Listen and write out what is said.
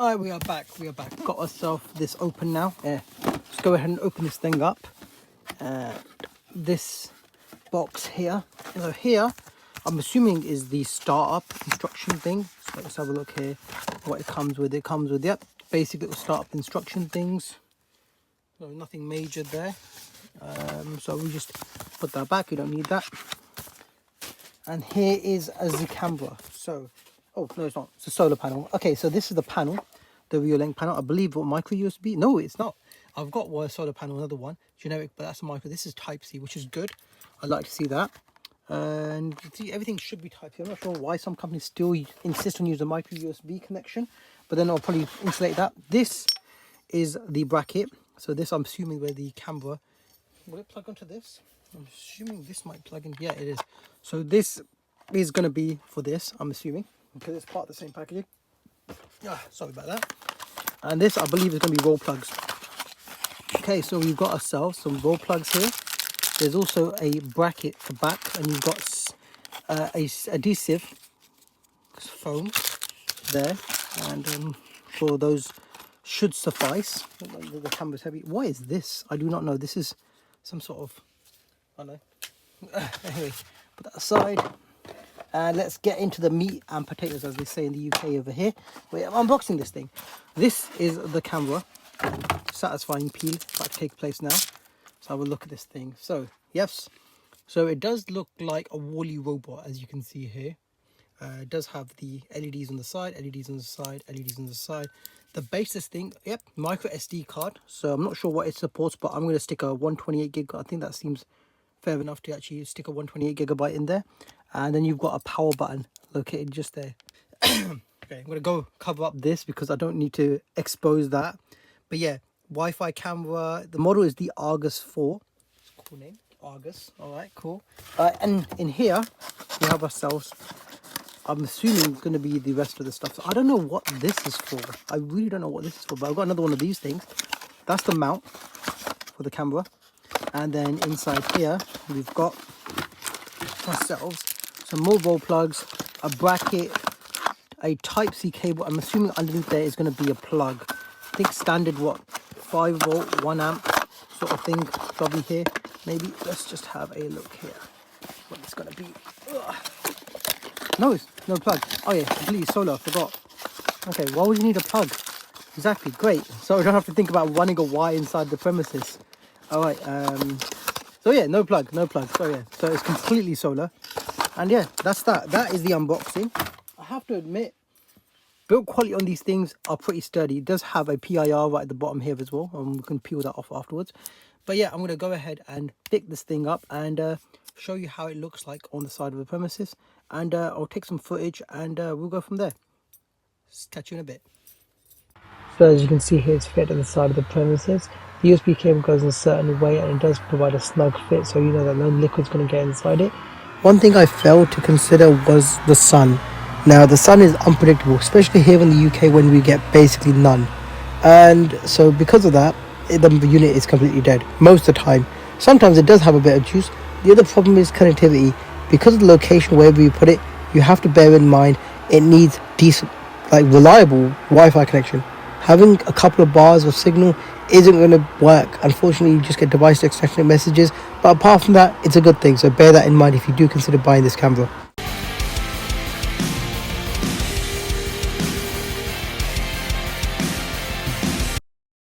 Alright, we are back. Got ourselves this open now. Let's go ahead and open this thing up. This box here. So here, I'm assuming is the startup instruction thing. So let's have a look here. What it comes with. It comes with, yep, basic little startup instruction things. So nothing major there. So we just put that back. We don't need that. And here is the camera. So, oh no, it's not. It's a solar panel. Okay, so this is the panel, the Reolink panel. I believe what micro USB. No, it's not. I've got one solar panel, another one generic, but that's a micro. This is Type C, which is good. I like to see that. And see, everything should be Type C. I'm not sure why some companies still insist on using a micro USB connection, but then I'll probably insulate that. This is the bracket. So this, I'm assuming, where the camera will it plug onto this. I'm assuming this might plug in. Yeah, it is. So this is going to be for this, I'm assuming, because it's part of the same packaging. Sorry about that. And this, I believe, is going to be roll plugs. Okay, so we've got ourselves some roll plugs here. There's also a bracket for back, and you've got a adhesive foam there, and for those should suffice. The camera's heavy. What is this? I do not know. This is some sort of, I don't know. Anyway, put that aside. And let's get into the meat and potatoes, as they say in the UK over here. Wait, I'm unboxing this thing. This is the camera. Satisfying peel about to take place now. So have a look at this thing. So, yes. So it does look like a Wall-E robot, as you can see here. It does have the LEDs on the side, LEDs on the side, LEDs on the side. The base of this thing, yep, micro SD card. So I'm not sure what it supports, but I'm going to stick a 128 gig. I think that seems fair enough to actually stick a 128 gigabyte in there. And then you've got a power button located just there. Okay, I'm going to go cover up this because I don't need to expose that. But yeah, Wi-Fi camera. The model is the Argus 4. It's a cool name, Argus. All right, cool. And in here, we have ourselves, I'm assuming it's going to be the rest of the stuff. So I don't know what this is for. I really don't know what this is for. But I've got another one of these things. That's the mount for the camera. And then inside here, we've got ourselves some more roll plugs, a bracket, a Type C cable. I'm assuming underneath there is going to be a plug. I think standard, what, 5 volt, 1 amp sort of thing. Probably here. Maybe let's just have a look here. What it's going to be. Ugh. No, it's no plug. Oh yeah, completely solar. I forgot. Okay, why would you need a plug? Exactly, great. So I don't have to think about running a wire inside the premises. All right. So yeah, no plug. So yeah, so it's completely solar. And yeah, that's that. That is the unboxing. I have to admit, build quality on these things are pretty sturdy. It does have a PIR right at the bottom here as well, and we can peel that off afterwards. But yeah, I'm going to go ahead and pick this thing up and show you how it looks like on the side of the premises. And I'll take some footage and we'll go from there. Catch you in a bit. So as you can see here, it's fit on the side of the premises. The USB cable goes in a certain way and it does provide a snug fit, so you know that no liquid's going to get inside it. One thing I failed to consider was the sun. Now the sun is unpredictable, especially here in the UK when we get basically none. And so because of that, the unit is completely dead most of the time. Sometimes it does have a bit of juice. The other problem is connectivity. Because of the location wherever you put it, you have to bear in mind it needs decent, like reliable Wi-Fi connection. Having a couple of bars of signal isn't going to work. Unfortunately, you just get device extension messages. But apart from that, it's a good thing. So bear that in mind if you do consider buying this camera.